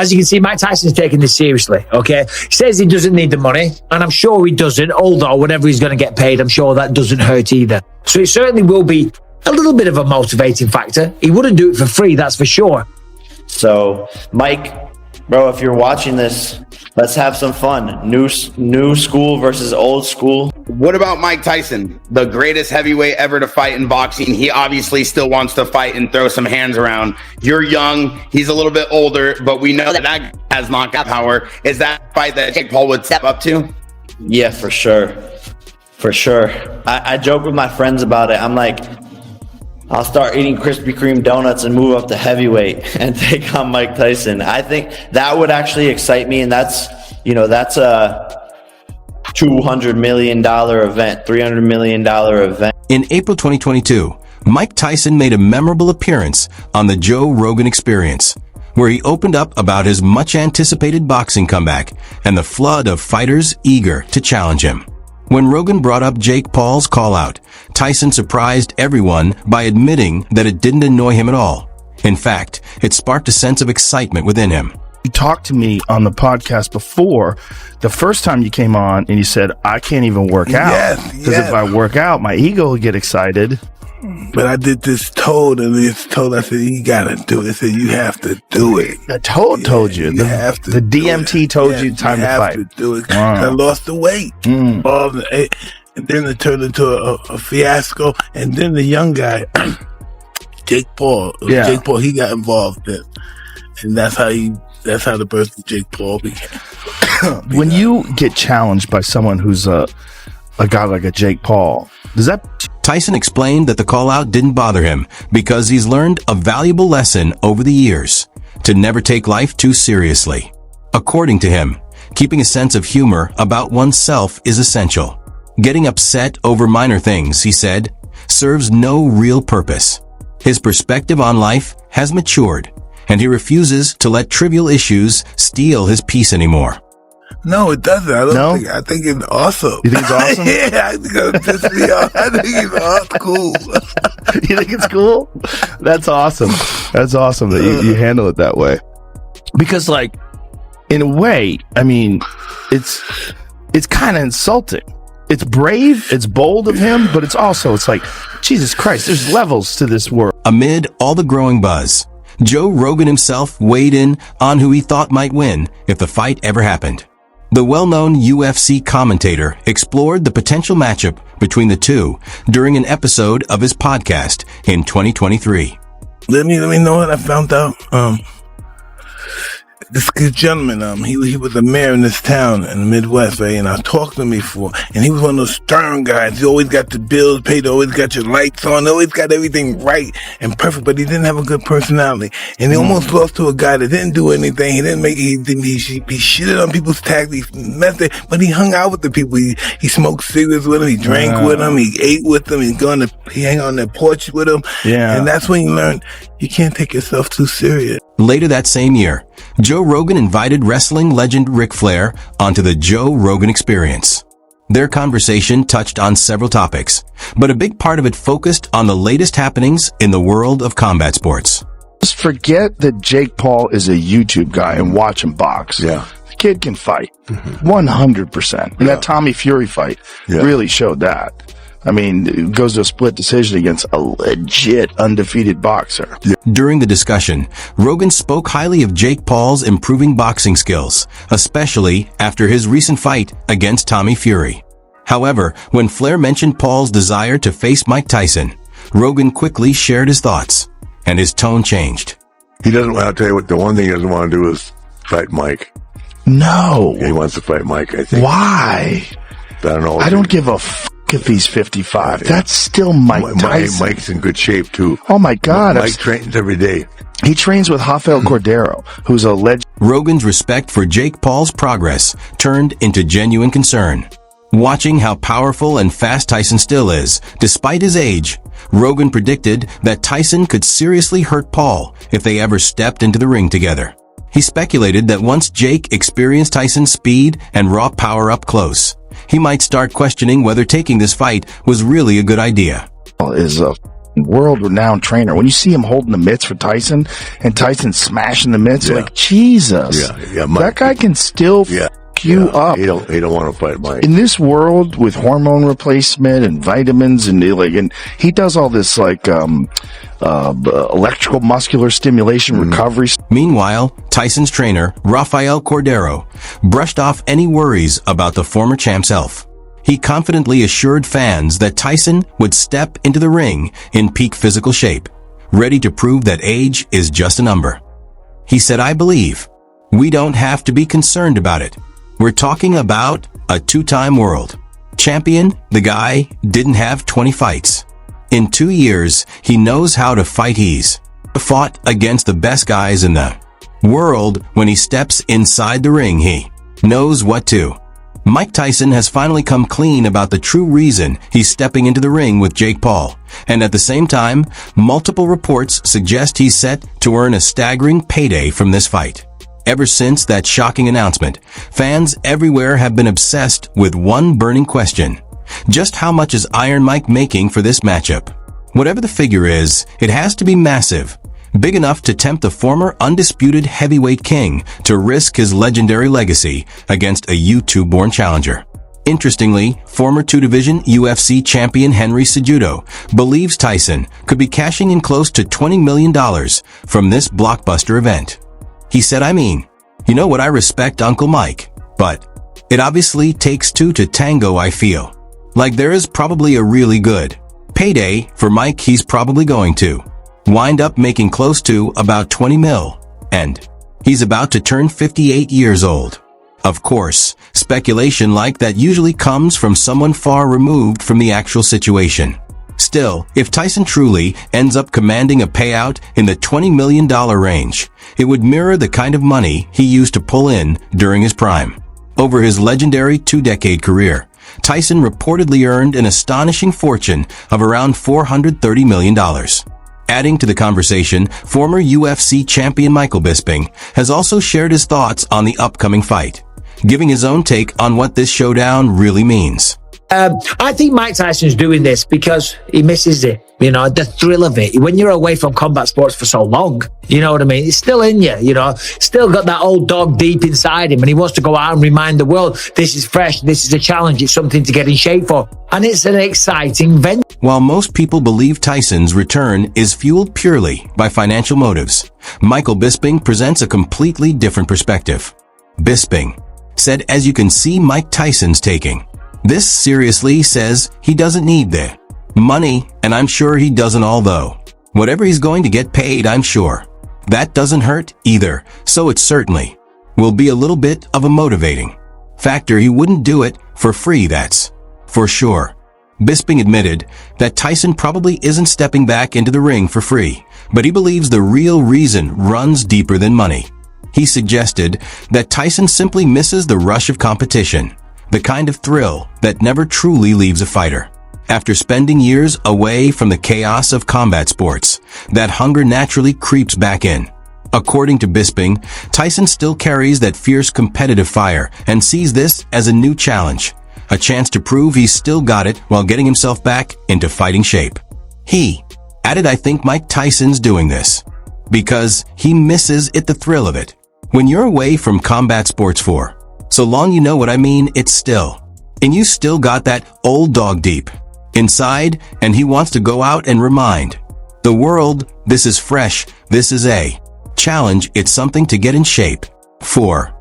as you can see, Mike Tyson's taking this seriously, okay? He says he doesn't need the money, and I'm sure he doesn't, although whatever he's going to get paid, I'm sure that doesn't hurt either. So it certainly will be a little bit of a motivating factor. He wouldn't do it for free, that's for sure. So, Mike, bro, if you're watching this, let's have some fun. New school versus old school. What about Mike Tyson, the greatest heavyweight ever to fight in boxing? He obviously still wants to fight and throw some hands around. You're young. He's a little bit older, but we know that guy has knockout power. Is that a fight that Jake Paul would step up to? Yeah, for sure. For sure. I joke with my friends about it. I'm like, I'll start eating Krispy Kreme donuts and move up to heavyweight and take on Mike Tyson. I think that would actually excite me, and that's a $200 million event, $300 million event. In April 2022, Mike Tyson made a memorable appearance on the Joe Rogan Experience, where he opened up about his much-anticipated boxing comeback and the flood of fighters eager to challenge him. When Rogan brought up Jake Paul's call-out, Tyson surprised everyone by admitting that it didn't annoy him at all. In fact, it sparked a sense of excitement within him. You talked to me on the podcast before, the first time you came on, and you said, I can't even work out. Because if I work out, my ego will get excited. But I did this told, and it's told, I said, you gotta do it. I said, you have to do it. I told you. You have to the DMT told you time to fight. You have to do it. I lost the weight. And then it turned into a fiasco. And then the young guy, Jake Paul, he got involved in. And that's how the birth of Jake Paul began. When you get challenged by someone who's a guy like a Jake Paul, does that... Tyson explained that the call-out didn't bother him because he's learned a valuable lesson over the years, to never take life too seriously. According to him, keeping a sense of humor about oneself is essential. Getting upset over minor things, he said, serves no real purpose. His perspective on life has matured, and he refuses to let trivial issues steal his peace anymore. No, it doesn't. I think it's awesome. You think it's awesome? Yeah, I think it'll piss me off. I think it's cool. You think it's cool? That's awesome. That's awesome that you handle it that way. Because, like, in a way, I mean, it's kind of insulting. It's brave, it's bold of him, but it's like, Jesus Christ, there's levels to this world. Amid all the growing buzz, Joe Rogan himself weighed in on who he thought might win if the fight ever happened. The well-known UFC commentator explored the potential matchup between the two during an episode of his podcast in 2023. Let me know what I found out. This good gentleman, he was a mayor in this town in the Midwest, right? And I talked to him before, and he was one of those stern guys. He always got the bills paid, always got your lights on, always got everything right and perfect, but he didn't have a good personality. And he almost lost to a guy that didn't do anything. He shitted on people's tax, he messed it, but he hung out with the people. He smoked cigarettes with them, he drank with them, he ate with them, he hang on their porch with them. Yeah. And that's when you learn you can't take yourself too serious. Later that same year, Joe Rogan invited wrestling legend Ric Flair onto the Joe Rogan Experience. Their conversation touched on several topics, but a big part of it focused on the latest happenings in the world of combat sports. Just forget that Jake Paul is a YouTube guy and watch him box. Yeah. The kid can fight. 100%. And that Tommy Fury fight really showed that. I mean, it goes to a split decision against a legit undefeated boxer. During the discussion, Rogan spoke highly of Jake Paul's improving boxing skills, especially after his recent fight against Tommy Fury. However, when Flair mentioned Paul's desire to face Mike Tyson, Rogan quickly shared his thoughts, and his tone changed. He doesn't want to tell you what the one thing he doesn't want to do is fight Mike. No. He wants to fight Mike, I think. Why? I don't know. I don't give a if he's 55. That's still Mike Tyson. Mike's in good shape, too. Oh, my God. Mike trains every day. He trains with Rafael Cordero, who's a legend. Rogan's respect for Jake Paul's progress turned into genuine concern. Watching how powerful and fast Tyson still is, despite his age, Rogan predicted that Tyson could seriously hurt Paul if they ever stepped into the ring together. He speculated that once Jake experienced Tyson's speed and raw power up close, he might start questioning whether taking this fight was really a good idea. Is a world-renowned trainer. When you see him holding the mitts for Tyson and Tyson smashing the mitts, like, Jesus, that guy can still you up. He don't want to fight Mike. In this world with hormone replacement and vitamins and he does all this electrical muscular stimulation recovery. Meanwhile, Tyson's trainer, Rafael Cordero, brushed off any worries about the former champ's health. He confidently assured fans that Tyson would step into the ring in peak physical shape, ready to prove that age is just a number. He said, "I believe we don't have to be concerned about it. We're talking about a two-time world champion. The guy didn't have 20 fights. In 2 years, he knows how to fight. He's fought against the best guys in the world. When he steps inside the ring, he knows what to." Mike Tyson has finally come clean about the true reason he's stepping into the ring with Jake Paul, and at the same time, multiple reports suggest he's set to earn a staggering payday from this fight. Ever since that shocking announcement, fans everywhere have been obsessed with one burning question: just how much is Iron Mike making for this matchup? Whatever the figure is, it has to be massive, big enough to tempt the former undisputed heavyweight king to risk his legendary legacy against a YouTube-born challenger. Interestingly, former two-division UFC champion Henry Cejudo believes Tyson could be cashing in close to $20 million from this blockbuster event. He said, "I mean, you know what, I respect Uncle Mike, but it obviously takes two to tango. I feel like there is probably a really good payday for Mike. He's probably going to wind up making close to about 20 mil, and he's about to turn 58 years old." Of course, speculation like that usually comes from someone far removed from the actual situation. Still, if Tyson truly ends up commanding a payout in the $20 million range, it would mirror the kind of money he used to pull in during his prime. Over his legendary 2-decade career, Tyson reportedly earned an astonishing fortune of around $430 million. Adding to the conversation, former UFC champion Michael Bisping has also shared his thoughts on the upcoming fight, giving his own take on what this showdown really means. I think Mike Tyson's doing this because he misses it, the thrill of it. When you're away from combat sports for so long, you know what I mean? It's still in you, still got that old dog deep inside him, and he wants to go out and remind the world, this is fresh, this is a challenge, it's something to get in shape for. And it's an exciting venture. While most people believe Tyson's return is fueled purely by financial motives, Michael Bisping presents a completely different perspective. Bisping said, "As you can see, Mike Tyson's taking this seriously, says he doesn't need the money, and I'm sure he doesn't, although whatever he's going to get paid, I'm sure that doesn't hurt either, so it certainly will be a little bit of a motivating factor. He wouldn't do it for free, that's for sure." Bisping admitted that Tyson probably isn't stepping back into the ring for free, but he believes the real reason runs deeper than money. He suggested that Tyson simply misses the rush of competition, the kind of thrill that never truly leaves a fighter. After spending years away from the chaos of combat sports, that hunger naturally creeps back in. According to Bisping, Tyson still carries that fierce competitive fire and sees this as a new challenge, a chance to prove he's still got it while getting himself back into fighting shape. He added, "I think Mike Tyson's doing this because he misses the thrill of it. When you're away from combat sports for so long, you know what I mean, it's still, and you still got that old dog deep inside, and he wants to go out and remind the world, this is fresh, this is a challenge, it's something to get in shape for."